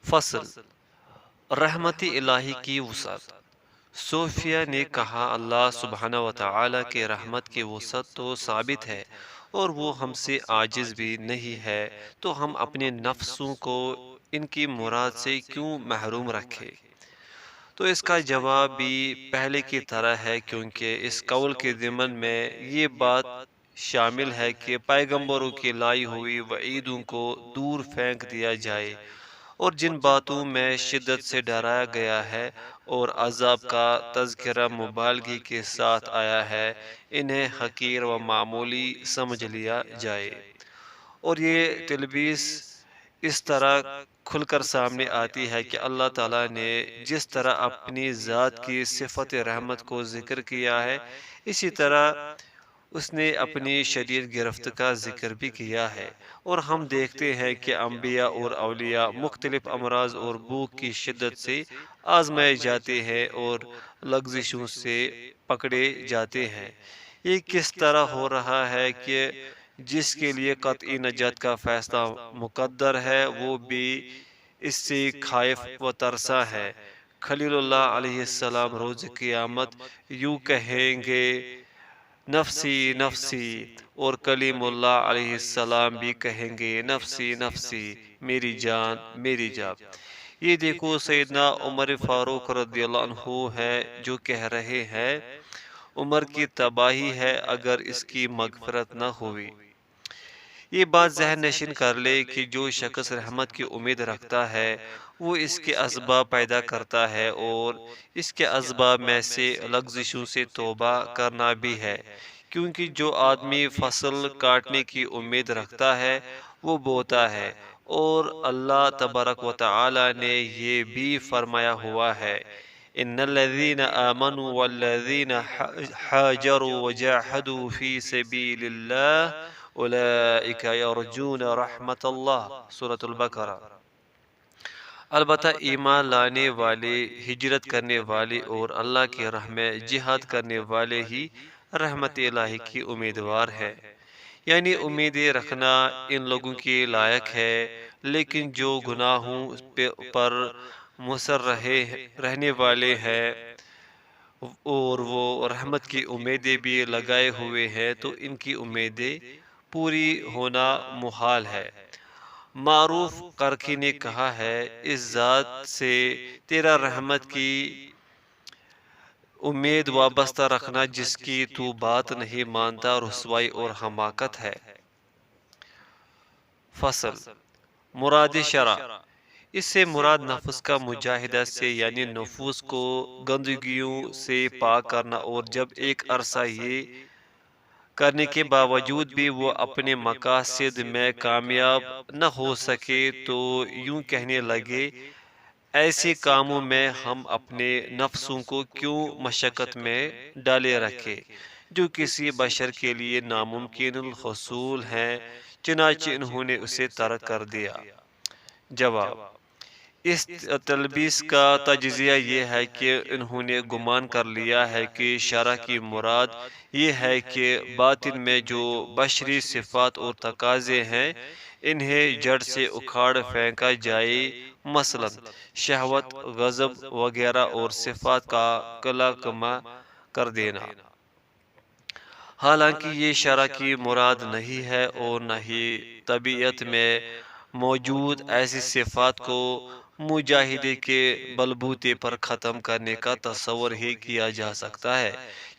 فصل رحمت الہی کی وسعت۔ صوفیہ نے کہا اللہ سبحانہ و تعالی کے رحمت کی وسعت تو ثابت ہے اور وہ ہم سے عاجز بھی نہیں ہے، تو ہم اپنے نفسوں کو ان کی مراد سے کیوں محروم رکھے؟ تو اس کا جواب بھی پہلے کی طرح ہے، کیونکہ اس قول کے ضمن میں یہ بات شامل ہے کہ پیغمبروں کی لائی ہوئی وعیدوں کو دور پھینک دیا جائے، اور جن باتوں میں شدت سے ڈرایا گیا ہے اور عذاب کا تذکرہ مبالغے کے ساتھ آیا ہے، انہیں حقیر و معمولی سمجھ لیا جائے۔ اور یہ تلبیس اس طرح کھل کر سامنے آتی ہے کہ اللہ تعالیٰ نے جس طرح اپنی ذات کی صفت رحمت کو ذکر کیا ہے، اسی طرح اس نے اپنی شدید گرفت کا ذکر بھی کیا ہے۔ اور ہم دیکھتے ہیں کہ انبیاء اور اولیاء مختلف امراض اور بھوک کی شدت سے آزمائے جاتے ہیں اور لغزشوں سے پکڑے جاتے ہیں۔ یہ کس طرح ہو رہا ہے کہ جس کے لیے قطعی نجات کا فیصلہ مقدر ہے وہ بھی اس سے خائف و ترسا ہے۔ خلیل اللہ علیہ السلام روز قیامت یوں کہیں گے، نفسی نفسی، اور کلیم اللہ علیہ السلام بھی کہیں گے، نفسی نفسی، میری جان میری جان۔ یہ دیکھو سیدنا عمر فاروق رضی اللہ عنہ ہے جو کہہ رہے ہیں، عمر کی تباہی ہے اگر اس کی مغفرت نہ ہوئی۔ یہ بات ذہن نشین کر لے کہ جو شخص رحمت کی امید رکھتا ہے وہ اس کے اسباب پیدا کرتا ہے، اور اس کے اسباب میں سے لغزشوں سے توبہ کرنا بھی ہے، کیونکہ جو آدمی فصل کاٹنے کی امید رکھتا ہے وہ بوتا ہے، اور اللہ تبارک و تعالی نے یہ بھی فرمایا ہوا ہے، ان الذين آمنوا والذين حاجروا وجاهدوا في سبيل الله اولئک یرجون رحمت اللہ، سورۃ البقرہ۔ البتہ ایمان لانے والے، ہجرت کرنے والے اور اللہ کی راہ میں جہاد کرنے والے ہی رحمت الہی کی امیدوار ہیں۔ یعنی امیدیں رکھنا ان لوگوں کے لائق ہے، لیکن جو گناہوں پر مصر رہنے والے ہیں اور وہ رحمت کی امیدیں بھی لگائے ہوئے ہیں، تو ان کی امیدیں پوری ہونا محال ہے۔ معروف قرقی نے کہا ہے، اس ذات سے تیرا رحمت کی امید وابستہ رکھنا جس کی تو بات نہیں مانتا رسوائی اور حماقت ہے۔ فصل مراد شرع۔ اس سے مراد نفس کا مجاہدہ سے، یعنی نفوس کو گندگیوں سے پاک کرنا، اور جب ایک عرصہ یہ کرنے کے باوجود بھی وہ اپنے مقاصد میں کامیاب نہ ہو سکے تو یوں کہنے لگے، ایسے کاموں میں ہم اپنے نفسوں کو کیوں مشقت میں ڈالے رکھے جو کسی بشر کے لیے ناممکن الحصول ہیں، چنانچہ انہوں نے اسے ترک کر دیا۔ جواب: اس تلبیس کا تجزیہ یہ ہے کہ انہوں نے گمان کر لیا ہے کہ شرع کی مراد یہ ہے کہ باطن میں جو بشری صفات اور تقاضے ہیں انہیں جڑ سے اکھاڑ پھینکا جائے، مثلا شہوت، غضب وغیرہ، اور صفات کا کلاکما کر دینا۔ حالانکہ یہ شرع کی مراد نہیں ہے، اور نہ ہی طبیعت میں موجود ایسی صفات کو مجاہدے کے بلبوتے پر ختم کرنے کا تصور ہی کیا جا سکتا ہے،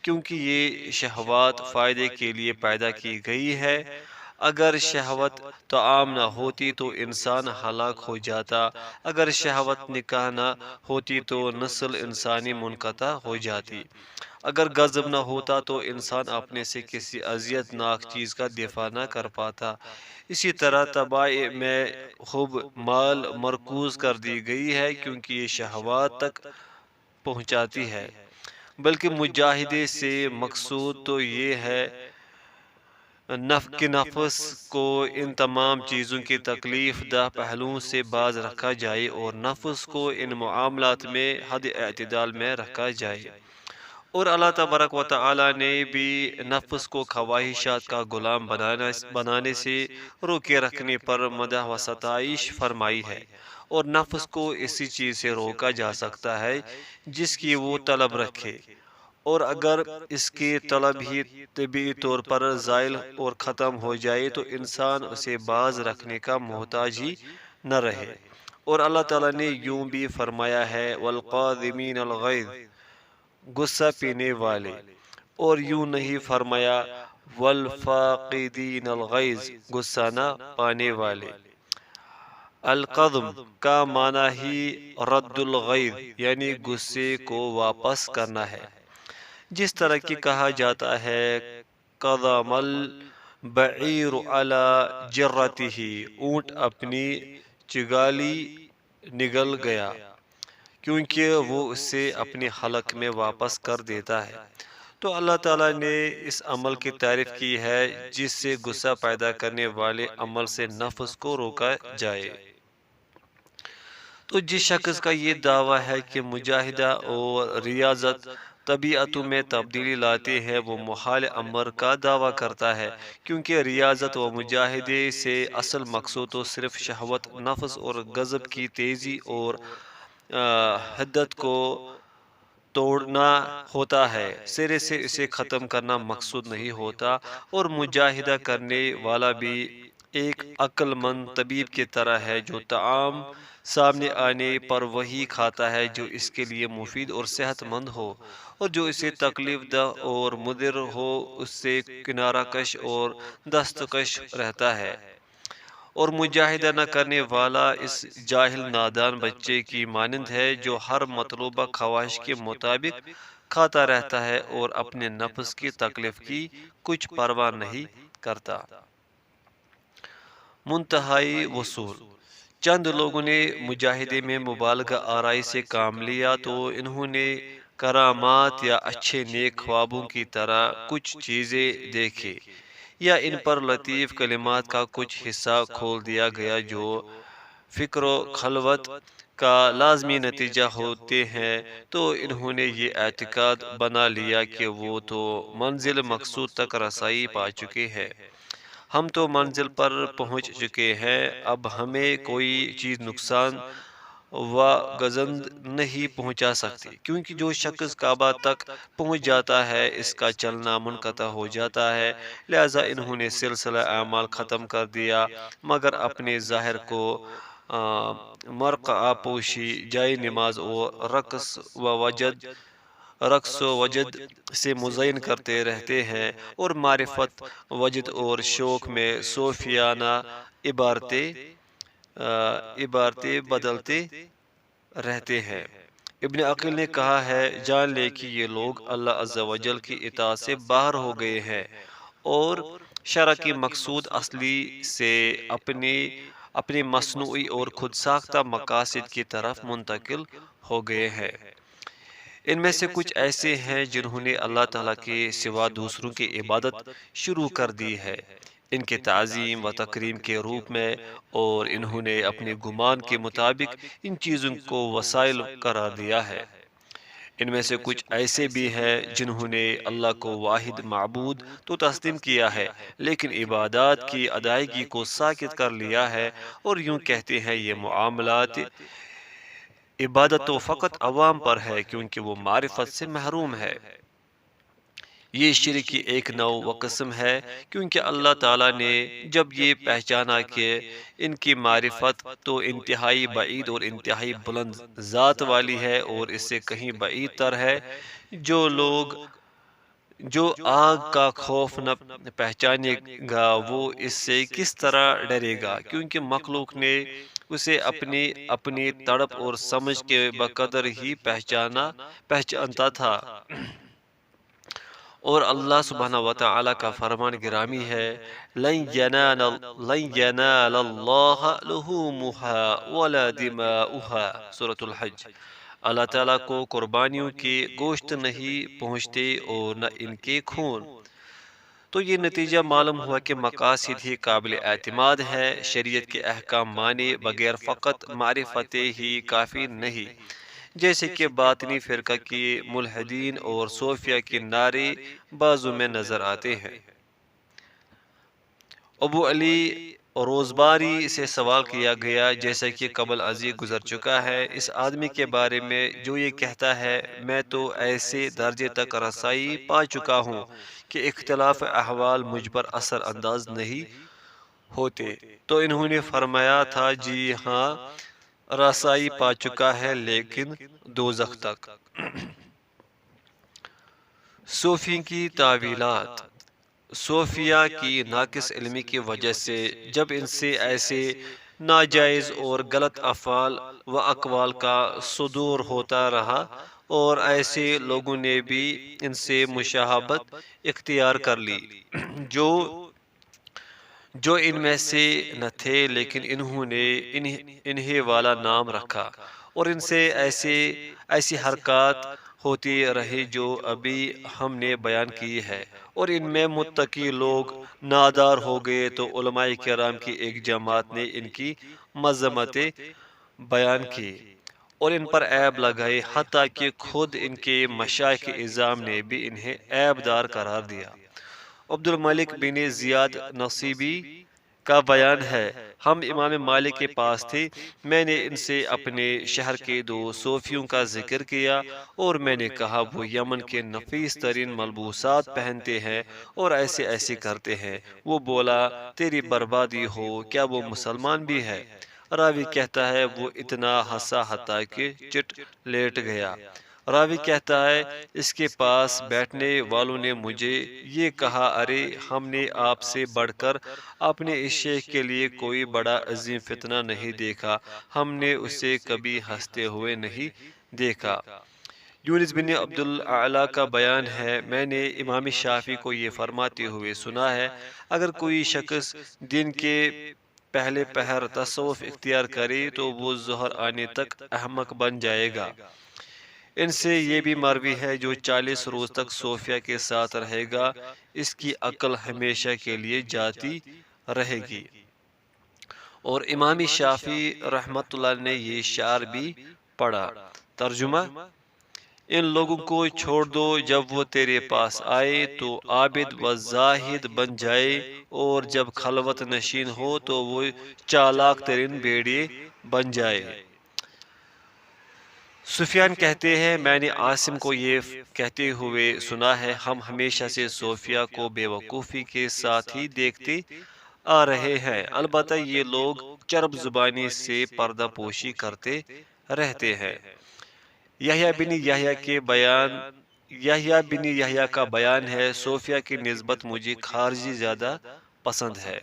کیونکہ یہ شہوات فائدے کے لیے پیدا کی گئی ہے۔ اگر شہوت طعام نہ ہوتی تو انسان ہلاک ہو جاتا، اگر شہوت نکاح نہ ہوتی تو نسل انسانی منقطع ہو جاتی، اگر غضب نہ ہوتا تو انسان اپنے سے کسی اذیت ناک چیز کا دفاع نہ کر پاتا۔ اسی طرح تباہی میں حب مال مرکوز کر دی گئی ہے، کیونکہ یہ شہوات تک پہنچاتی ہے، بلکہ مجاہدے سے مقصود تو یہ ہے کہ نفس کو ان تمام چیزوں کی تکلیف دہ پہلوؤں سے باز رکھا جائے، اور نفس کو ان معاملات میں حد اعتدال میں رکھا جائے، اور اللہ تبارک و تعالی نے بھی نفس کو خواہشات کا غلام بنانے سے روکے رکھنے پر مدح و ستائش فرمائی ہے، اور نفس کو اسی چیز سے روکا جا سکتا ہے جس کی وہ طلب رکھے، اور اگر اس کی طلب ہی طبعی طور پر زائل اور ختم ہو جائے تو انسان اسے باز رکھنے کا محتاج ہی نہ رہے۔ اور اللہ تعالیٰ نے یوں بھی فرمایا ہے والقاذمین الغیظ، غصہ پینے والے، اور یوں نہیں فرمایا والفاقدین الغیظ، غصہ نہ پانے والے۔ القدم کا معنی ہی رد الغیظ یعنی غصے کو واپس کرنا ہے، جس طرح کی کہا جاتا ہے قدم البعیر علی جرتہ، اونٹ اپنی چگالی نگل گیا، کیونکہ وہ اسے اپنی حلق میں واپس کر دیتا ہے۔ تو اللہ تعالیٰ نے اس عمل کی تعریف کی ہے جس سے غصہ پیدا کرنے والے عمل سے نفس کو روکا جائے۔ تو جس شخص کا یہ دعویٰ ہے کہ مجاہدہ اور ریاضت طبیعتوں میں تبدیلی لاتے ہیں، وہ محال امر کا دعویٰ کرتا ہے، کیونکہ ریاضت و مجاہدے سے اصل مقصود تو صرف شہوت نفس اور غضب کی تیزی اور حدت کو توڑنا ہوتا ہے، سرے سے اسے ختم کرنا مقصود نہیں ہوتا۔ اور مجاہدہ کرنے والا بھی ایک عقل مند طبیب کی طرح ہے جو طعام سامنے آنے پر وہی کھاتا ہے جو اس کے لیے مفید اور صحت مند ہو، اور جو اسے تکلیف دہ اور مضر ہو اس سے کنارہ کش اور دستکش رہتا ہے۔ اور مجاہدہ نہ کرنے والا اس جاہل نادان بچے کی مانند ہے جو ہر مطلوبہ خواہش کے مطابق کھاتا رہتا ہے اور اپنے نفس کی تکلیف کی کچھ پرواہ نہیں کرتا۔ منتہائی وصول، چند لوگوں نے مجاہدے میں مبالغہ آرائی سے کام لیا تو انہوں نے کرامات یا اچھے نیک خوابوں کی طرح کچھ چیزیں دیکھیں، یا ان پر لطیف کلمات کا کچھ حصہ کھول دیا گیا جو فکر و خلوت کا لازمی نتیجہ ہوتے ہیں، تو انہوں نے یہ اعتقاد بنا لیا کہ وہ تو منزل مقصود تک رسائی پا چکے ہیں، ہم تو منزل پر پہنچ چکے ہیں، اب ہمیں کوئی چیز نقصان و گزند نہیں پہنچا سکتی، کیونکہ جو شخص کعبہ تک پہنچ جاتا ہے اس کا چلنا منقطع ہو جاتا ہے۔ لہذا انہوں نے سلسلہ اعمال ختم کر دیا، مگر اپنے ظاہر کو مرقع پوشی، جائے نماز اور رقص و وجد سے مزین کرتے رہتے ہیں، اور معرفت، وجد اور شوق میں صوفیانہ عبارتیں بدلتے رہتے ہیں۔ ابن عقیل نے کہا ہے جان لے کہ یہ لوگ اللہ عز و جل کی اطاعت سے باہر ہو گئے ہیں اور شرع کی مقصود اصلی سے اپنی مصنوعی اور خود ساختہ مقاصد کی طرف منتقل ہو گئے ہیں۔ ان میں سے کچھ ایسے ہیں جنہوں نے اللہ تعالیٰ کے سوا دوسروں کی عبادت شروع کر دی ہے ان کے تعظیم و تکریم کے روپ میں، اور انہوں نے اپنے گمان کے مطابق ان چیزوں کو وسائل قرار دیا ہے۔ ان میں سے کچھ ایسے بھی ہیں جنہوں نے اللہ کو واحد معبود تو تسلیم کیا ہے، لیکن عبادات کی ادائیگی کو ساکت کر لیا ہے، اور یوں کہتے ہیں یہ معاملات عبادت تو فقط عوام پر ہے کیونکہ وہ معرفت سے محروم ہے۔ یہ شرک کی ایک نوع و قسم ہے، کیونکہ اللہ تعالیٰ نے جب یہ پہچانا کہ ان کی معرفت تو انتہائی بعید اور انتہائی بلند ذات والی ہے اور اس سے کہیں بعید تر ہے، جو آگ کا خوف نہ پہچانے گا وہ اس سے کس طرح ڈرے گا، کیونکہ مخلوق نے اسے اپنی تڑپ اور سمجھ کے بقدر ہی پہچانتا تھا۔ اور اللہ سبحانہ وتعالی کا فرمان گرامی ہے لن ینال اللہ لحومها ولا دماؤها، سورۃ الحج۔ اللہ تعالیٰ کو قربانیوں کے گوشت نہیں پہنچتے اور نہ ان کے خون۔ تو یہ نتیجہ معلوم ہوا کہ مقاصد ہی قابل اعتماد ہے، شریعت کے احکام مانے بغیر فقط معرفت ہی کافی نہیں، جیسے کہ باطنی فرقہ کی ملحدین اور صوفیہ کے نعرے بازو میں نظر آتے ہیں۔ ابو علی روزباری سے سوال کیا گیا، جیسا کہ قبل ازیں گزر چکا ہے، اس آدمی کے بارے میں جو یہ کہتا ہے میں تو ایسے درجے تک رسائی پا چکا ہوں کہ اختلاف احوال مجھ پر اثر انداز نہیں ہوتے، تو انہوں نے فرمایا تھا جی ہاں، رسائی پا چکا ہے لیکن دوزخ تک۔ صوفی کی تعویلات۔ صوفیہ کی ناقص علمی کی وجہ سے جب ان سے ایسے ناجائز اور غلط افعال و اقوال کا صدور ہوتا رہا، اور ایسے لوگوں نے بھی ان سے مشابہت اختیار کر لی جو ان میں سے نہ تھے، لیکن انہوں نے انہیں والا نام رکھا، اور ان سے ایسی حرکات ہوتی رہی جو ابھی ہم نے بیان کی ہے، اور ان میں متقی لوگ نادار ہو گئے، تو علماء کرام کی ایک جماعت نے ان کی مذمتیں بیان کی اور ان پر عیب لگائی، حتیٰ کہ خود ان کے مشائخ اعظام نے بھی انہیں عیب دار قرار دیا۔ عبد الملک بن زیاد نصیبی کا بیان ہے، ہم امام مالک کے پاس تھے، میں نے ان سے اپنے شہر کے دو صوفیوں کا ذکر کیا، اور میں نے کہا وہ یمن کے نفیس ترین ملبوسات پہنتے ہیں اور ایسے ایسے کرتے ہیں۔ وہ بولا تیری بربادی ہو، کیا وہ مسلمان بھی ہے؟ راوی کہتا ہے وہ اتنا ہنسا حتیٰ کہ چٹ لیٹ گیا۔ راوی کہتا ہے اس کے پاس بیٹھنے والوں نے مجھے یہ کہا، ارے ہم نے آپ سے بڑھ کر اپنے اس شیخ کے لیے کوئی بڑا عظیم فتنہ نہیں دیکھا، ہم نے اسے کبھی ہنستے ہوئے نہیں دیکھا۔ یونس بن عبد الاعلی کا بیان ہے، میں نے امام شافعی کو یہ فرماتے ہوئے سنا ہے، اگر کوئی شخص دن کے پہلے پہر تصوف اختیار کرے تو وہ ظہر آنے تک احمق بن جائے گا۔ ان سے یہ بھی مروی ہے جو 40 روز تک صوفیہ کے ساتھ رہے گا، اس کی عقل ہمیشہ کے لیے جاتی رہے گی۔ اور امام شافعی رحمۃ اللہ نے یہ شعر بھی پڑھا۔ ترجمہ: ان لوگوں کو چھوڑ دو، جب وہ تیرے پاس آئے تو عابد و زاہد بن جائے، اور جب خلوت نشین ہو تو وہ چالاک ترین بھیڑیے بن جائے۔ سفیان کہتے ہیں میں نے عاصم کو یہ کہتے ہوئے سنا ہے، ہم ہمیشہ سے صوفیہ کو بے وقوفی کے ساتھ ہی دیکھتے آ رہے ہیں، البتہ یہ لوگ چرب زبانی سے پردہ پوشی کرتے رہتے ہیں۔ یحییٰ بن یحییٰ کا بیان ہے، صوفیہ کی نسبت مجھے خارجی زیادہ پسند ہے۔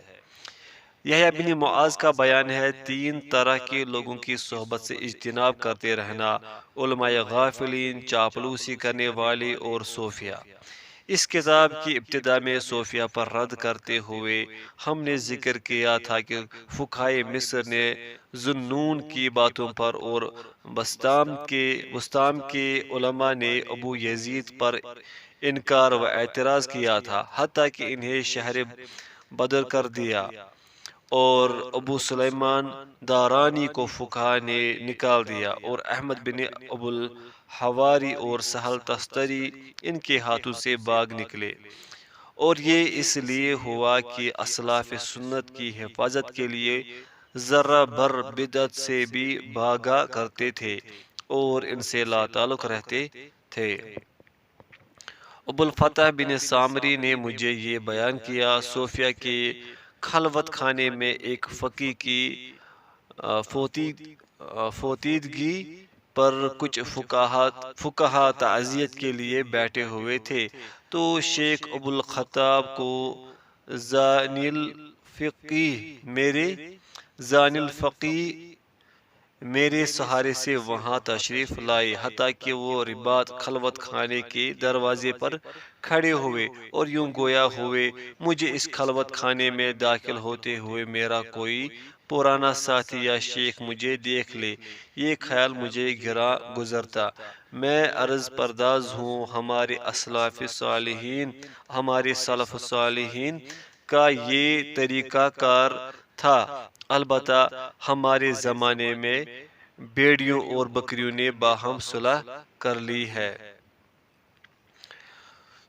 یحییٰ بن معاذ کا بیان ہے، 3 طرح کے لوگوں کی صحبت سے اجتناب کرتے رہنا، علماء غافلین، چاپلوسی کرنے والے اور صوفیہ۔ اس کتاب کی ابتدا میں صوفیہ پر رد کرتے ہوئے ہم نے ذکر کیا تھا کہ فقہائے مصر نے ذوالنون کی باتوں پر اور بسطام کے علماء نے ابو یزید پر انکار و اعتراض کیا تھا، حتیٰ کہ انہیں شہر بدر کر دیا، اور ابو سلیمان دارانی کو فقہا نے نکال دیا، اور احمد بن ابو الحواری اور سہل تستری ان کے ہاتھوں سے بھاگ نکلے، اور یہ اس لیے ہوا کہ اسلاف سنت کی حفاظت کے لیے ذرہ بر بدعت سے بھی بھاگا کرتے تھے اور ان سے لا تعلق رہتے تھے۔ ابو الفتح بن سامری نے مجھے یہ بیان کیا، صوفیہ کے خلوت خانے میں ایک فقی کی فوتیدگی پر کچھ فقہا تعزیت کے لیے بیٹھے ہوئے تھے، تو شیخ ابو الخطاب کو زان الفقیہ میرے سہارے سے وہاں تشریف لائے، حتیٰ کہ وہ رباط خلوت خانے کے دروازے پر کھڑے ہوئے اور یوں گویا ہوئے مجھے اس خلوت خانے میں داخل ہوتے ہوئے میرا کوئی پرانا ساتھی یا شیخ مجھے دیکھ لے، یہ خیال مجھے گزرتا۔ میں عرض پرداز ہوں، ہمارے اسلاف صالحین، ہمارے سلف صالحین کا یہ طریقہ کار تھا، البتہ ہمارے زمانے میں بھیڑیوں اور بکریوں نے باہم صلح کر لی ہے۔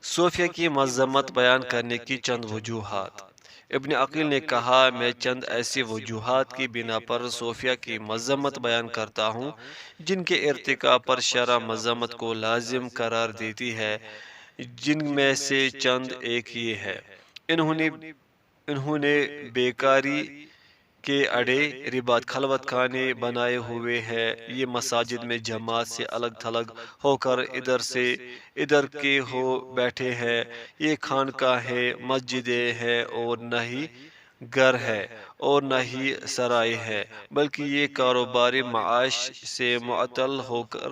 صوفیہ کی مذمت بیان کرنے کی چند وجوہات۔ ابن عقیل نے کہا، میں چند ایسی وجوہات کی بنا پر صوفیہ کی مذمت بیان کرتا ہوں جن کے ارتکاب پر شرع مذمت کو لازم قرار دیتی ہے۔ جن میں سے چند ایک یہ ہے، انہوں نے بیکاری کے اڈے، رباط خلوت خانے بنائے ہوئے ہیں۔ یہ مساجد میں جماعت سے الگ تھلگ ہو کر ادھر سے ادھر کے ہو بیٹھے ہیں۔ یہ خانقاہیں، مسجدیں ہیں اور نہ ہی گھر ہے اور نہ ہی سرائے ہے، بلکہ یہ کاروباری معاش سے معطل ہو کر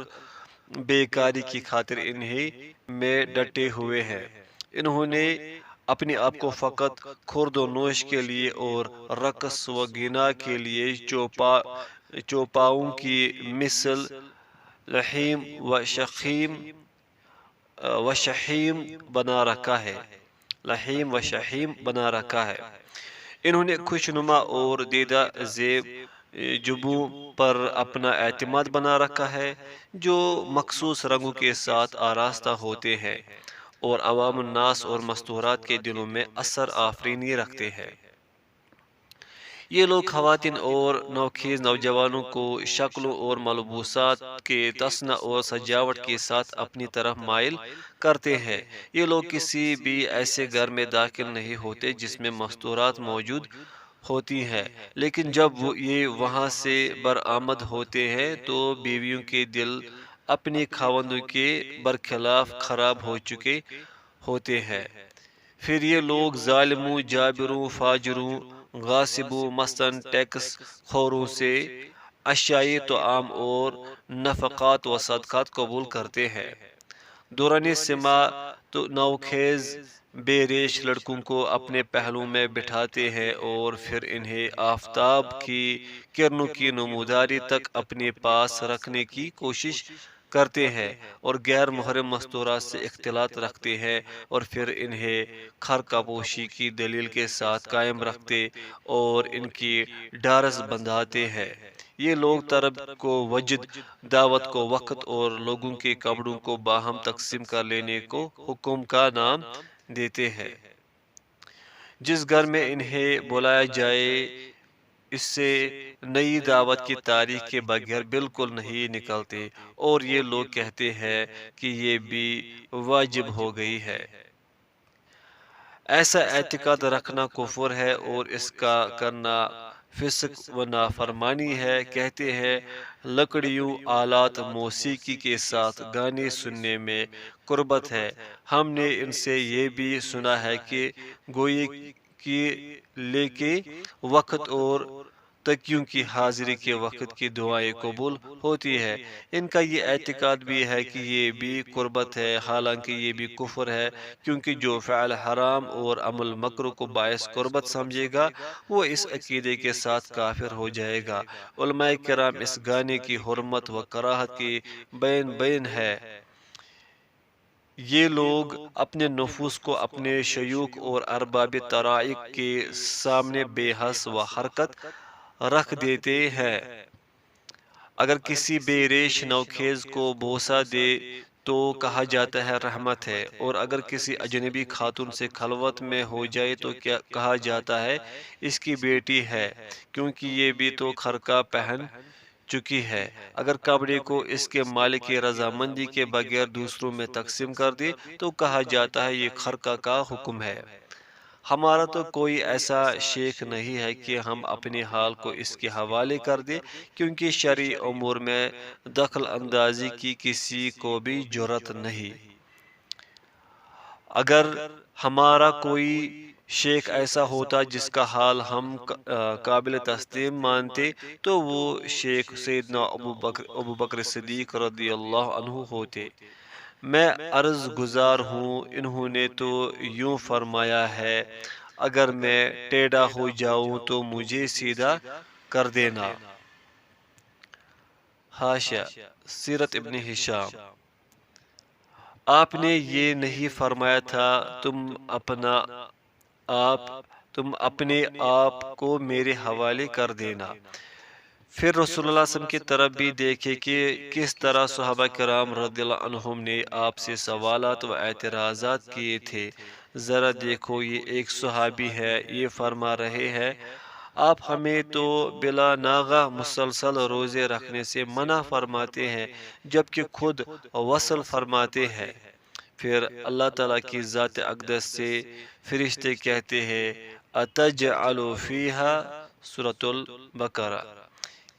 بیکاری کی خاطر انہی میں ڈٹے ہوئے ہیں۔ انہوں نے اپنے آپ کو فقط خورد و نوش کے لیے اور رقص و غنا کے لیے چوپاؤں کی مثل لحیم و شحیم بنا رکھا ہے۔ لحیم و شحیم بنا رکھا ہے۔ انہوں نے خوشنما اور دیدہ زیب جبوں پر اپنا اعتماد بنا رکھا ہے، جو مخصوص رنگوں کے ساتھ آراستہ ہوتے ہیں اور عوام الناس اور مستورات کے دلوں میں اثر آفرینی رکھتے ہیں۔ یہ لوگ خواتین اور نوخیز نوجوانوں کو شکلوں اور ملبوسات کے تصنع اور سجاوٹ کے ساتھ اپنی طرف مائل کرتے ہیں۔ یہ لوگ کسی بھی ایسے گھر میں داخل نہیں ہوتے جس میں مستورات موجود ہوتی ہیں، لیکن جب یہ وہاں سے برآمد ہوتے ہیں تو بیویوں کے دل اپنے خاوندوں کے برخلاف خراب ہو چکے ہوتے ہیں۔ پھر یہ لوگ ظالموں، جابروں، فاجروں، غاصبوں، مثلاً ٹیکس خوروں سے اشیائے طعام اور نفقات و صدقات قبول کرتے ہیں۔ دوران سما تو نوخیز بے ریش لڑکوں کو اپنے پہلو میں بٹھاتے ہیں اور پھر انہیں آفتاب کی کرنوں کی نموداری تک اپنے پاس رکھنے کی کوشش کرتے ہیں اور غیر محرم مستورات سے اختلاط رکھتے ہیں اور پھر انہیں خرقہ پوشی کی دلیل کے ساتھ قائم رکھتے اور ان کی ڈھارس بندھاتے ہیں۔ یہ لوگ طرب کو وجد، دعوت کو وقت اور لوگوں کے کپڑوں کو باہم تقسیم کر لینے کو حکم کا نام دیتے ہیں۔ جس گھر میں انہیں بلایا جائے اس سے نئی دعوت کی تاریخ کے بغیر بالکل نہیں نکلتے اور یہ لوگ کہتے ہیں کہ یہ بھی واجب ہو گئی ہے۔ ایسا اعتقاد رکھنا کفر ہے اور اس کا کرنا فسق و نافرمانی ہے۔ کہتے ہیں لکڑیوں، آلات موسیقی کے ساتھ گانے سننے میں قربت ہے۔ ہم نے ان سے یہ بھی سنا ہے کہ گوئی کی لے کے وقت اور تکیوں کی حاضری کے وقت کی دعائیں قبول ہوتی ہے۔ ان کا یہ اعتقاد بھی ہے کہ یہ بھی قربت ہے، حالانکہ یہ بھی کفر ہے، کیونکہ جو فعل حرام اور عمل مکروہ کو باعث قربت سمجھے گا وہ اس عقیدے کے ساتھ کافر ہو جائے گا۔ علماء کرام اس گانے کی حرمت و کراہت کی بین ہے۔ یہ لوگ اپنے نفوس کو اپنے شیوخ اور ارباب طرائق کے سامنے بے حس و حرکت رکھ دیتے ہیں۔ اگر کسی بے ریش نوخیز کو بوسہ دے تو کہا جاتا ہے رحمت ہے، اور اگر کسی اجنبی خاتون سے خلوت میں ہو جائے تو کہا جاتا ہے اس کی بیٹی ہے، کیونکہ یہ بھی تو خرقہ پہن چکی ہے۔ اگر کپڑے کو اس کے مالک کی رضامندی کے بغیر دوسروں میں تقسیم کر دے تو کہا جاتا ہے یہ خرقہ کا حکم ہے۔ ہمارا تو کوئی ایسا شیخ نہیں ہے کہ ہم اپنے حال کو اس کے حوالے کر دیں، کیونکہ شرعی امور میں دخل اندازی کی کسی کو بھی جرات نہیں۔ اگر ہمارا کوئی شیخ ایسا ہوتا جس کا حال ہم قابل تسلیم مانتے تو وہ شیخ سیدنا ابو بکر صدیق رضی اللہ عنہ ہوتے۔ میں عرض گزار ہوں، انہوں نے تو یوں فرمایا ہے اگر میں ٹیڑھا ہو جاؤں تو مجھے سیدھا کر دینا۔ حاشیہ سیرت ابن ہشام۔ آپ نے یہ نہیں فرمایا تھا تم اپنے آپ کو میرے حوالے کر دینا۔ پھر رسول اللہ صلی اللہ علیہ وسلم کی طرف بھی دیکھے کہ کس طرح صحابہ کرام رضی اللہ عنہم نے آپ سے سوالات و اعتراضات کیے تھے۔ ذرا دیکھو، یہ ایک صحابی ہے، یہ فرما رہے ہیں آپ ہمیں تو بلا ناغہ مسلسل روزے رکھنے سے منع فرماتے ہیں، جبکہ خود وصل فرماتے ہیں۔ پھر اللہ تعالیٰ کی ذات اقدس سے فرشتے کہتے ہیں اتجعل فیہا، سورۃ البقرہ،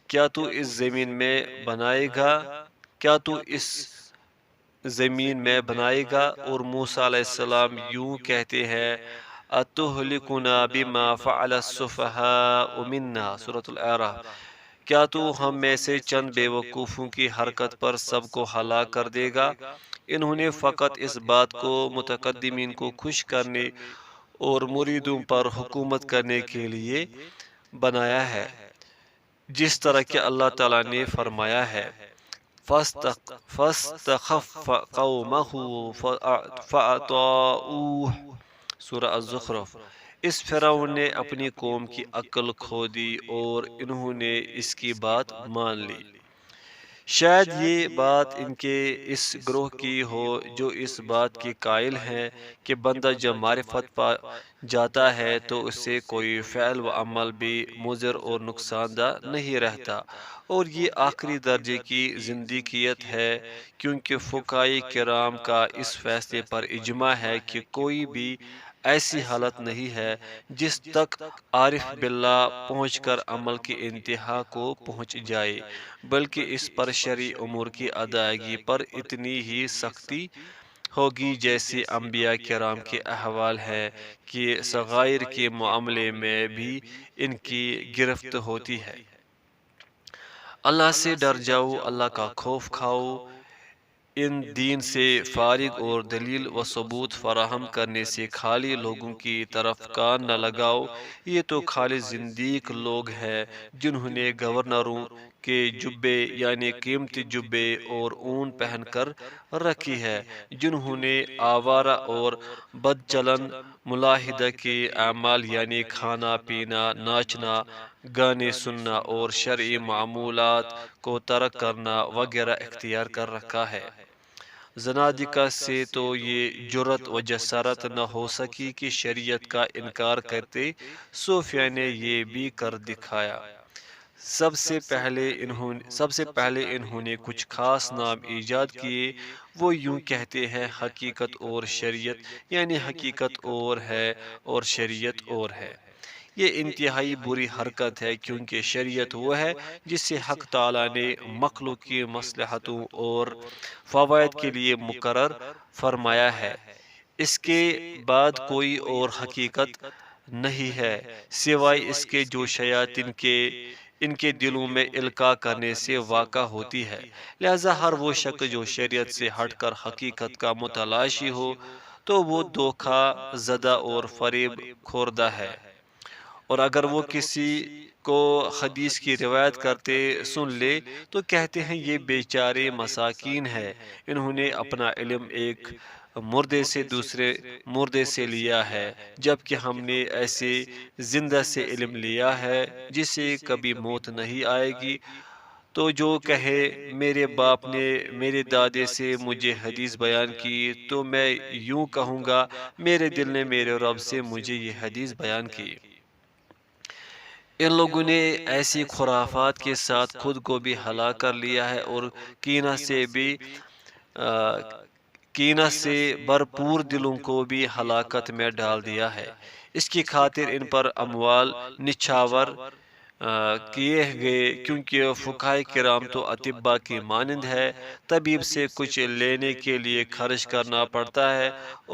کیا تو اس زمین میں بنائے گا، کیا تو اس زمین میں بنائے گا؟ اور موسیٰ علیہ السلام یوں کہتے ہیں اتہلکنا بما فعل السفہاء منا، سورۃ الاعراف، کیا تو ہم میں سے چند بے وقوفوں کی حرکت پر سب کو ہلاک کر دے گا؟ انہوں نے فقط اس بات کو متقدمین کو خوش کرنے اور مریدوں پر حکومت کرنے کے لیے بنایا ہے، جس طرح کہ اللہ تعالیٰ نے فرمایا ہے فَاسْتَخَفَّ قَوْمَهُ فَأَطَاعُوهُ، سورہ الزخرف۔ اس فرعون نے اپنی قوم کی عقل کھو دی اور انہوں نے اس کی بات مان لی۔ شاید یہ بات ان کے اس گروہ کی ہو جو اس بات کی قائل ہیں کہ بندہ جب معرفت پا جاتا ہے تو اس سے کوئی فعل و عمل بھی مضر اور نقصان دہ نہیں رہتا، اور یہ آخری درجے کی زندگیت ہے، کیونکہ فقہائے کرام کا اس فیصلے پر اجماع ہے کہ کوئی بھی ایسی حالت نہیں ہے جس تک عارف باللہ پہنچ کر عمل کی انتہا کو پہنچ جائے، بلکہ اس پر شرعی امور کی ادائیگی پر اتنی ہی سختی ہوگی جیسے انبیاء کرام کے احوال ہے کہ صغائر کے معاملے میں بھی ان کی گرفت ہوتی ہے۔ اللہ سے ڈر جاؤ، اللہ کا خوف کھاؤ، ان دین سے فارغ اور دلیل و ثبوت فراہم کرنے سے خالی لوگوں کی طرف کان نہ لگاؤ، یہ تو خالی زندیق لوگ ہیں جنہوں نے گورنروں کے جبے یعنی قیمتی جبے اور اون پہن کر رکھی ہے، جنہوں نے آوارہ اور بدچلن ملاحدہ کے اعمال یعنی کھانا پینا، ناچنا، گانے سننا اور شرعی معمولات کو ترک کرنا وغیرہ اختیار کر رکھا ہے۔ زنادقہ سے تو یہ جرأت و جسارت نہ ہو سکی کہ شریعت کا انکار کرتے، صوفیہ نے یہ بھی کر دکھایا۔ سب سے پہلے انہوں نے کچھ خاص نام ایجاد کیے، وہ یوں کہتے ہیں حقیقت اور شریعت، یعنی حقیقت اور ہے اور شریعت اور ہے۔ یہ انتہائی بری حرکت ہے، کیونکہ شریعت وہ ہے جسے حق تعالیٰ نے مخلوق کی مصلحتوں اور فوائد کے لیے مقرر فرمایا ہے، اس کے بعد کوئی اور حقیقت نہیں ہے سوائے اس کے جو شیاطین ان کے دلوں میں القاء کرنے سے واقع ہوتی ہے۔ لہذا ہر وہ شخص جو شریعت سے ہٹ کر حقیقت کا متلاشی ہو تو وہ دھوکہ زدہ اور فریب خوردہ ہے، اور اگر وہ کسی کو حدیث کی روایت کرتے سن لے تو کہتے ہیں یہ بیچارے مساکین ہے، انہوں نے اپنا علم ایک مردے سے دوسرے مردے سے لیا ہے، جبکہ ہم نے ایسے زندہ سے علم لیا ہے جسے کبھی موت نہیں آئے گی۔ تو جو کہے میرے باپ نے میرے دادے سے مجھے حدیث بیان کی تو میں یوں کہوں گا میرے دل نے میرے رب سے مجھے یہ حدیث بیان کی۔ ان لوگوں نے ایسی خرافات کے ساتھ خود کو بھی ہلاک کر لیا ہے اور کینہ سے بھرپور دلوں کو بھی ہلاکت میں ڈال دیا ہے۔ اس کی خاطر ان پر اموال نچھاور کیے گئے، کیونکہ فقہائے کرام تو اطباء کی مانند ہے، طبیب سے کچھ لینے کے لیے خرچ کرنا پڑتا ہے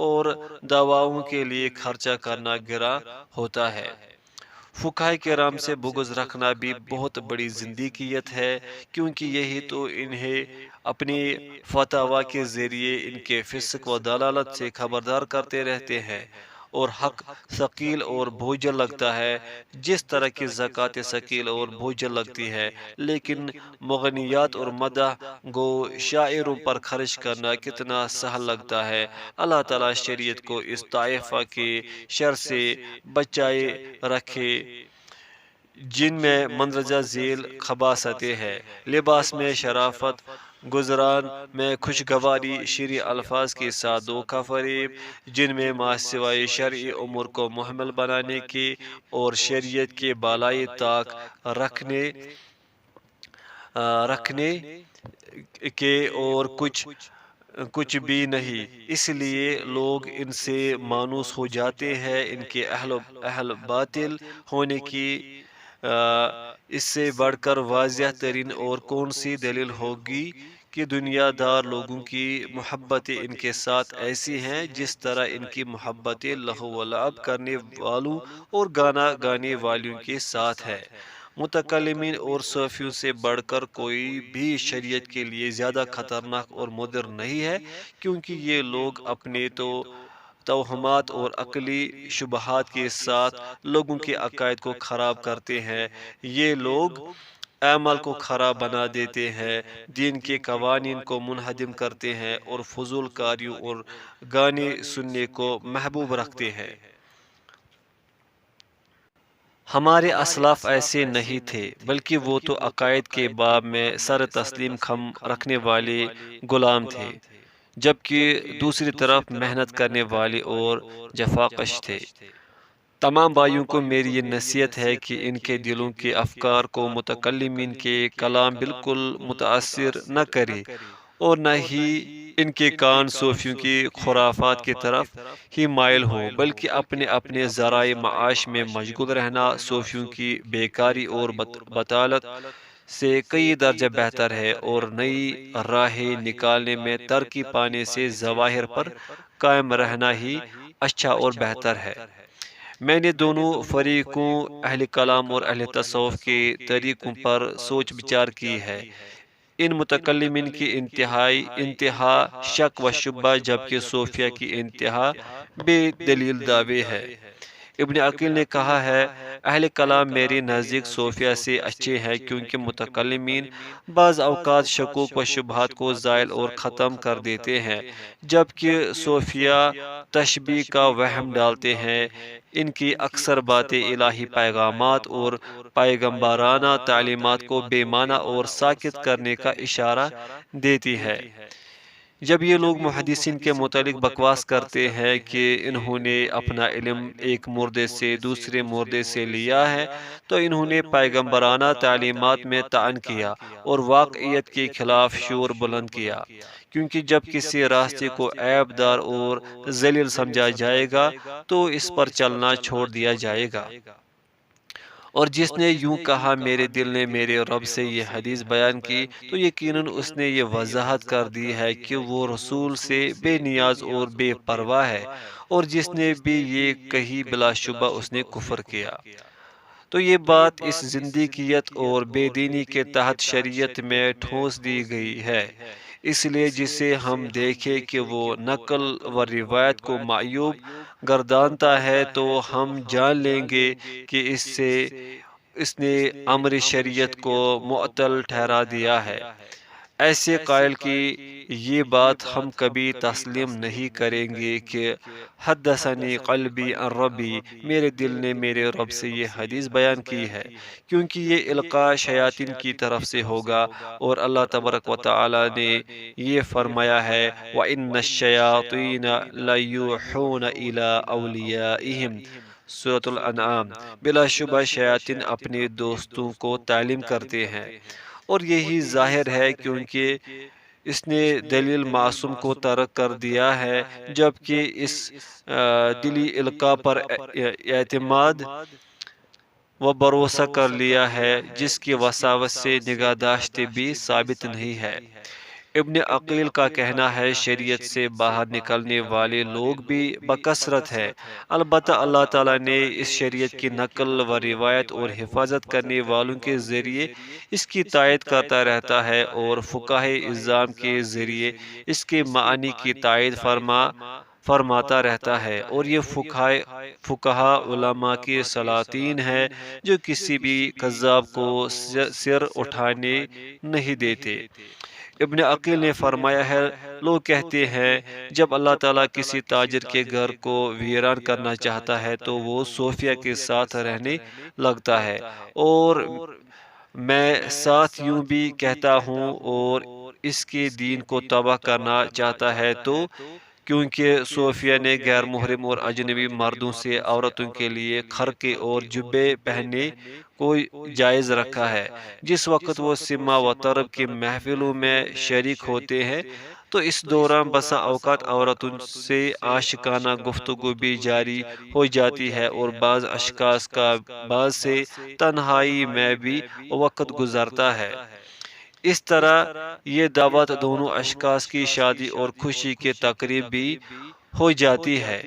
اور دواؤں کے لیے خرچہ کرنا گرا ہوتا ہے۔ فقہائے کرام سے بغض رکھنا بھی بہت بڑی زندگیت ہے، کیونکہ یہی تو انہیں اپنی فتاوی کے ذریعے ان کے فسق و ضلالت سے خبردار کرتے رہتے ہیں، اور حق ثقیل اور بوجھل لگتا ہے جس طرح کی زکوٰۃ ثقیل اور بوجھل لگتی ہے، لیکن مغنیات اور مدح گو شاعروں پر خرچ کرنا کتنا سہل لگتا ہے۔ اللہ تعالیٰ شریعت کو اس طائفہ کے شر سے بچائے رکھے جن میں مندرجہ ذیل خباثتیں ہیں: لباس میں شرافت، گزران میں خوشگواری، شرعی الفاظ کے ساتھ دھوکہ فریب، جن میں ما سوائے شرعی امور کو محمل بنانے کے اور شریعت کے بالائی طاق رکھنے رکھنے کے اور کچھ بھی نہیں۔ اس لیے لوگ ان سے مانوس ہو جاتے ہیں۔ ان کے اہل باطل ہونے کی اس سے بڑھ کر واضح ترین اور کون سی دلیل ہوگی کہ دنیا دار لوگوں کی محبتیں ان کے ساتھ ایسی ہیں جس طرح ان کی محبتیں لہو و لعب کرنے والوں اور گانا گانے والوں کے ساتھ ہے۔ متکلمین اور صوفیوں سے بڑھ کر کوئی بھی شریعت کے لیے زیادہ خطرناک اور مضر نہیں ہے، کیونکہ یہ لوگ اپنے توہمات اور عقلی شبہات کے ساتھ لوگوں کے عقائد کو خراب کرتے ہیں۔ یہ لوگ اعمال کو خراب بنا دیتے ہیں، دین کے قوانین کو منہدم کرتے ہیں اور فضول کاریوں اور گانے سننے کو محبوب رکھتے ہیں۔ ہمارے اسلاف ایسے نہیں تھے، بلکہ وہ تو عقائد کے باب میں سر تسلیم خم رکھنے والے غلام تھے، جبکہ دوسری طرف محنت کرنے والے اور جفاکش تھے۔ تمام بھائیوں کو میری یہ نصیحت ہے کہ ان کے دلوں کے افکار کو متکلمین کے کلام بالکل متاثر نہ کرے، اور نہ ہی ان کے کان صوفیوں کی خرافات کی طرف ہی مائل ہو، بلکہ اپنے اپنے ذرائع معاش میں مشغول رہنا صوفیوں کی بیکاری اور بطالت سے کئی درجہ بہتر ہے، اور نئی راہیں نکالنے میں ترقی پانے سے ظواہر پر قائم رہنا ہی اچھا اور بہتر ہے۔ میں نے دونوں فریقوں، اہل کلام اور اہل تصوف کے طریقوں پر سوچ بچار کی ہے۔ ان متکلمین کی انتہا شک و شبہ، جبکہ صوفیہ کی انتہا بے دلیل دعوے ہے۔ ابن عقیل نے کہا ہے، اہل کلام میرے نزدیک صوفیہ سے اچھے ہیں، کیونکہ متکلمین بعض اوقات شکوک و شبہات کو زائل اور ختم کر دیتے ہیں، جبکہ صوفیہ تشبیہ کا وہم ڈالتے ہیں۔ ان کی اکثر باتیں الہی پیغامات اور پیغمبرانہ تعلیمات کو بے معنی اور ساکت کرنے کا اشارہ دیتی ہے۔ جب یہ لوگ محدثین کے متعلق بکواس کرتے ہیں کہ انہوں نے اپنا علم ایک مردے سے دوسرے مردے سے لیا ہے، تو انہوں نے پیغمبرانہ تعلیمات میں طعن کیا اور واقعیت کے خلاف شور بلند کیا، کیونکہ جب کسی راستے کو عیب دار اور ذلیل سمجھا جائے گا تو اس پر چلنا چھوڑ دیا جائے گا۔ اور جس نے یوں کہا، میرے دل نے میرے رب سے یہ حدیث بیان کی، تو یقیناً اس نے یہ وضاحت کر دی ہے کہ وہ رسول سے بے نیاز اور بے پرواہ ہے، اور جس نے بھی یہ کہی بلا شبہ اس نے کفر کیا۔ تو یہ بات اس زندگیت اور بے دینی کے تحت شریعت میں ٹھونس دی گئی ہے، اس لیے جسے ہم دیکھیں کہ وہ نقل و روایت کو معیوب گردانتا ہے تو ہم جان لیں گے کہ اس نے امر شریعت کو معطل ٹھہرا دیا ہے۔ ایسے قائل کی یہ بات ہم کبھی تسلیم نہیں کریں گے کہ حدثنی قلبی عن ربی، میرے دل نے میرے رب سے یہ حدیث بیان کی ہے، کیونکہ یہ القاء شیاطین کی طرف سے ہوگا، اور اللہ تبارک و تعالی نے یہ فرمایا ہے، وَإِنَّ الشَّيَاطِينَ لَيُوحُونَ إِلَىٰ أَوْلِيَائِهِمْ، سورۃ الانعام۔ بلا شبہ شیاطین اپنے دوستوں کو تعلیم کرتے ہیں، اور یہی ظاہر ہے کیونکہ اس نے دلیل معصوم کو ترک کر دیا ہے، جبکہ اس دلی القاء پر اعتماد و بھروسہ کر لیا ہے جس کی وساوس سے نگہداشت بھی ثابت نہیں ہے۔ ابن عقیل کا کہنا ہے، شریعت سے باہر نکلنے والے لوگ بھی بکثرت ہے، البتہ اللہ تعالیٰ نے اس شریعت کی نقل و روایت اور حفاظت کرنے والوں کے ذریعے اس کی تائید کرتا رہتا ہے، اور فقہائے اعظام کے ذریعے اس کے معنی کی تائید فرماتا رہتا ہے، اور یہ فقہا علماء کے سلاطین ہیں جو کسی بھی کذاب کو سر اٹھانے نہیں دیتے۔ ابن عقیل نے فرمایا ہے، لوگ کہتے ہیں جب اللہ تعالیٰ کسی تاجر کے گھر کو ویران کرنا چاہتا ہے تو وہ صوفیہ کے ساتھ رہنے لگتا ہے، اور میں ساتھ یوں بھی کہتا ہوں، اور اس کے دین کو تباہ کرنا چاہتا ہے تو کیونکہ صوفیہ نے غیر محرم اور اجنبی مردوں سے عورتوں کے لیے خرقے اور جبے پہننے کو جائز رکھا ہے۔ جس وقت وہ سما و طرب کی محفلوں میں شریک ہوتے ہیں تو اس دوران بسا اوقات عورتوں سے عاشقانہ گفتگو بھی جاری ہو جاتی ہے، اور بعض اشخاص کا بعض سے تنہائی میں بھی وقت گزرتا ہے۔ اس طرح یہ دعوت دونوں اشخاص کی شادی اور خوشی کی تقریب بھی ہو جاتی ہے۔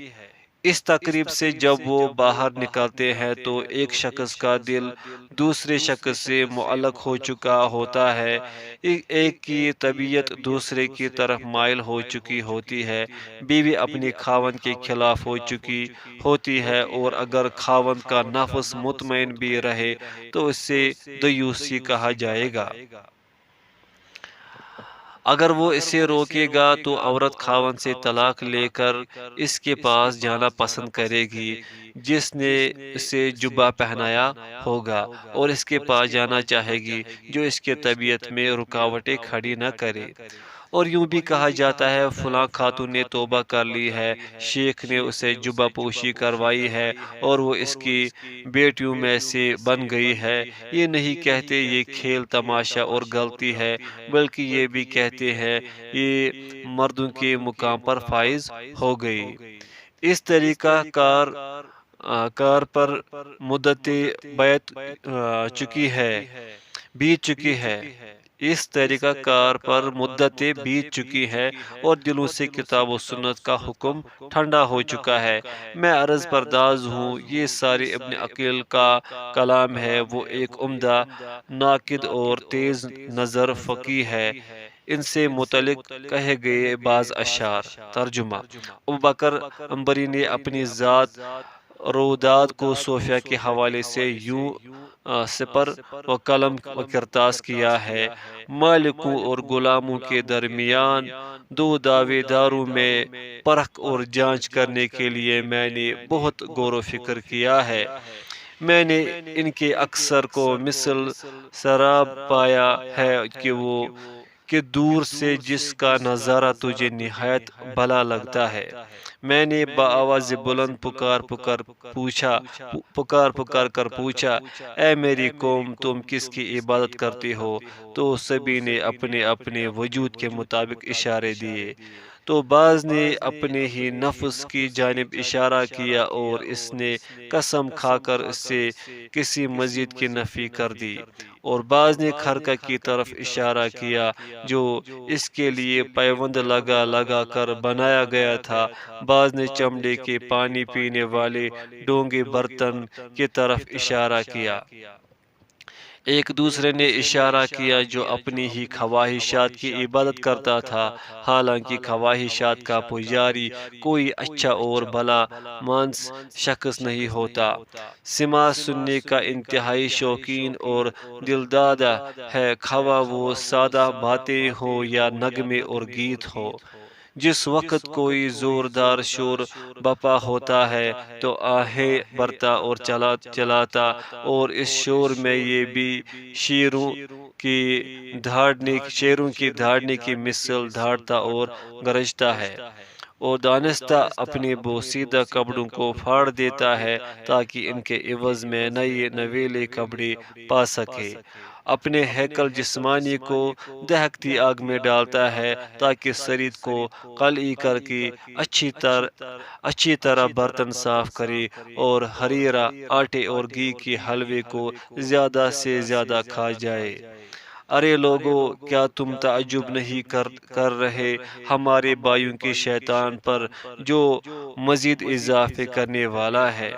اس تقریب سے جب وہ باہر نکلتے ہیں تو ایک شخص کا دل دوسرے شخص سے معلق ہو چکا ہوتا ہے، ایک کی طبیعت دوسرے کی طرف مائل ہو چکی ہوتی ہے، بیوی اپنی خاوند کے خلاف ہو چکی ہوتی ہے، اور اگر خاوند کا نفس مطمئن بھی رہے تو اسے دیوسی کہا جائے گا۔ اگر وہ اسے روکے گا تو عورت خاوند سے طلاق لے کر اس کے پاس جانا پسند کرے گی جس نے اسے جبہ پہنایا ہوگا، اور اس کے پاس جانا چاہے گی جو اس کے طبیعت میں رکاوٹیں کھڑی نہ کرے۔ اور یوں بھی کہا جاتا ہے فلاں خاتون نے توبہ کر لی ہے، شیخ نے اسے جبہ پوشی کروائی ہے اور وہ اس کی بیٹیوں میں سے بن گئی ہے۔ یہ نہیں کہتے یہ کھیل تماشا اور غلطی ہے، بلکہ یہ بھی کہتے ہیں یہ مردوں کے مقام پر فائز ہو گئی۔ اس طریقہ کار پر مدت بیت چکی ہے۔ اس طریقہ کار پر مدتیں بیت چکی ہے اور دلوں سے کتاب و سنت کا حکم ٹھنڈا ہو چکا ہے۔ میں عرض پرداز ہوں، یہ سارے ابن عقیل کا کلام ہے۔ وہ ایک عمدہ، ناقد اور تیز نظر فقیہ ہے۔ ان سے متعلق کہے گئے بعض اشعار۔ ترجمہ: ابوبکر عنبری نے اپنی ذات روداد کو صوفیہ کے حوالے سے یوں سپر و قلم و کرتاس کیا ہے: مالکوں اور غلاموں کے درمیان دو دعوے داروں میں پرکھ اور جانچ کرنے کے لیے میں نے بہت غور و فکر کیا ہے۔ میں نے ان کے اکثر کو مثل سراب پایا ہے کہ دور سے جس کا نظارہ تجھے نہایت بھلا لگتا ہے۔ میں نے بآواز بلند پکار کر پوچھا، اے میری قوم، تم کس کی عبادت کرتے ہو؟ تو سبھی نے اپنے اپنے وجود کے مطابق اشارے دیے۔ تو بعض نے اپنے ہی نفس کی جانب اشارہ کیا اور اس نے قسم کھا کر اس سے کسی مزید کی نفی کر دی، اور بعض نے خرقہ کی طرف اشارہ کیا جو اس کے لیے پیوند لگا کر بنایا گیا تھا، بعض نے چمڑے کے پانی پینے والے ڈونگے برتن کی طرف اشارہ کیا۔ ایک دوسرے نے اشارہ کیا جو اپنی ہی خواہشات کی عبادت کرتا تھا، حالانکہ خواہشات کا پجاری کوئی اچھا اور بھلا مانس شخص نہیں ہوتا۔ سماع سننے کا انتہائی شوقین اور دلدادہ ہے، خواہ وہ سادہ باتیں ہوں یا نغمے اور گیت ہو۔ جس وقت کوئی زوردار شور بپا ہوتا ہے تو آہیں بھرتا اور چلاتا، اور اس شور میں یہ بھی شیروں کی دھاڑنے کی مثل دھاڑتا اور گرجتا ہے، اور دانستہ اپنے بوسیدہ کپڑوں کو پھاڑ دیتا ہے تاکہ ان کے عوض میں نئے نویلے کپڑے پا سکے۔ اپنے ہیکل جسمانی کو دہکتی آگ میں ڈالتا ہے تاکہ سرید کو قلعی کر کے اچھی طرح برتن صاف کرے، اور ہریرا آٹے اور گھی کے حلوے کو زیادہ سے زیادہ کھا جائے۔ ارے لوگو، کیا تم تعجب نہیں کر رہے ہمارے بھائیوں کے شیطان پر جو مزید اضافے کرنے والا ہے؟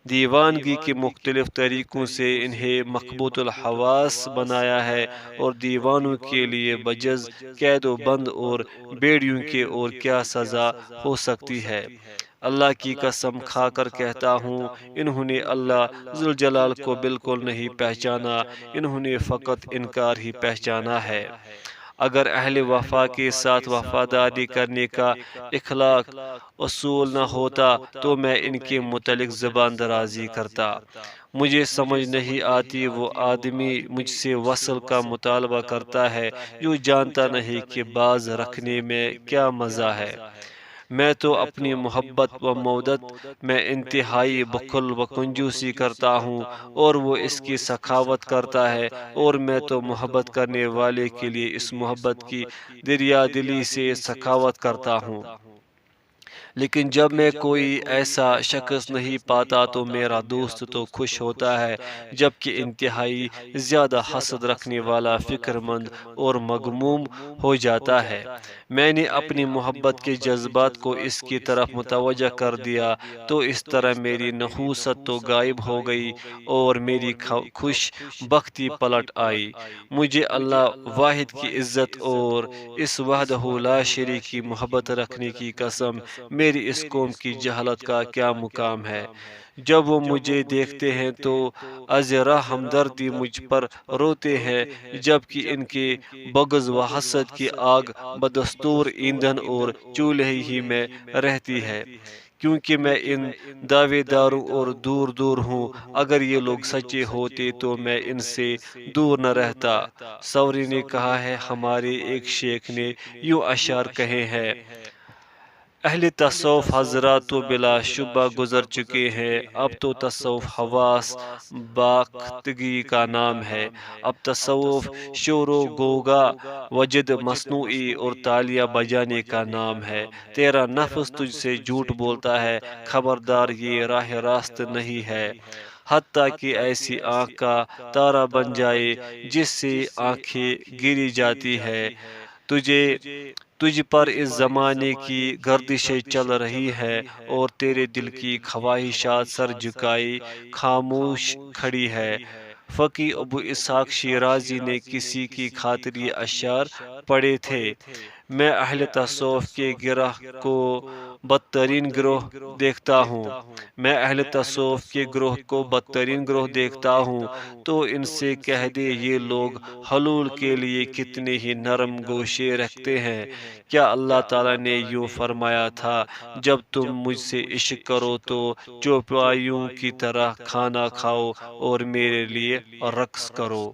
دیوانگی کے مختلف طریقوں سے انہیں مقبوط الحواس بنایا ہے، اور دیوانوں کے لیے بجز قید و بند اور بیڑیوں کے اور کیا سزا ہو سکتی ہے۔ اللہ کی قسم کھا کر کہتا ہوں، انہوں نے اللہ ذوالجلال کو بالکل نہیں پہچانا، انہوں نے فقط انکار ہی پہچانا ہے۔ اگر اہل وفا کے ساتھ وفاداری کرنے کا اخلاق اصول نہ ہوتا تو میں ان کے متعلق زبان درازی کرتا۔ مجھے سمجھ نہیں آتی وہ آدمی مجھ سے وصل کا مطالبہ کرتا ہے جو جانتا نہیں کہ باز رکھنے میں کیا مزہ ہے۔ میں تو اپنی محبت و مودت میں انتہائی بخل و کنجوسی کرتا ہوں اور وہ اس کی سخاوت کرتا ہے، اور میں تو محبت کرنے والے کے لیے اس محبت کی دریا دلی سے سخاوت کرتا ہوں۔ لیکن جب میں کوئی ایسا شخص نہیں پاتا تو میرا دوست تو خوش ہوتا ہے، جبکہ انتہائی زیادہ حسد رکھنے والا فکر مند اور مغموم ہو جاتا ہے۔ میں نے اپنی محبت کے جذبات کو اس کی طرف متوجہ کر دیا تو اس طرح میری نحوست تو غائب ہو گئی اور میری خوش بختی پلٹ آئی۔ مجھے اللہ واحد کی عزت اور اس وحدہ لا شریک کی محبت رکھنے کی قسم، میری اس قوم کی جہالت کا کیا مقام ہے۔ جب وہ مجھے دیکھتے ہیں تو ازراء ہمدردی مجھ پر روتے ہیں، جبکہ ان کے بغض و حسد کی آگ بدستور ایندھن اور چولہے ہی میں رہتی ہے۔ کیونکہ میں ان دعوے داروں اور دور دور ہوں، اگر یہ لوگ سچے ہوتے تو میں ان سے دور نہ رہتا۔ سوری نے کہا ہے، ہمارے ایک شیخ نے یوں اشعار کہے ہیں: اہل تصوف حضرات تو بلا شبہ گزر چکے ہیں، اب تو تصوف حواس باختگی کا نام ہے۔ اب تصوف شور و غوغا، وجد مصنوعی اور تالیاں بجانے کا نام ہے۔ تیرا نفس تجھ سے جھوٹ بولتا ہے، خبردار یہ راہ راست نہیں ہے۔ حتیٰ کہ ایسی آنکھ کا تارا بن جائے جس سے آنکھیں گری جاتی ہے۔ تجھ پر اس زمانے کی گردشیں چل رہی ہے اور تیرے دل کی خواہشات سر جھکائے خاموش کھڑی ہے۔ فقی ابو اسحاق شیرازی نے کسی کی خاطر یہ اشعار پڑھے تھے: میں اہل تصوف کے گروہ کو بدترین گروہ دیکھتا ہوں۔ میں اہل تصوف کے گروہ کو بدترین گروہ دیکھتا ہوں، تو ان سے کہہ دے یہ لوگ حلول کے لیے کتنے ہی نرم گوشے رکھتے ہیں۔ کیا اللہ تعالیٰ نے یوں فرمایا تھا: جب تم مجھ سے عشق کرو تو چوپایوں کی طرح کھانا کھاؤ اور میرے لیے رقص کرو؟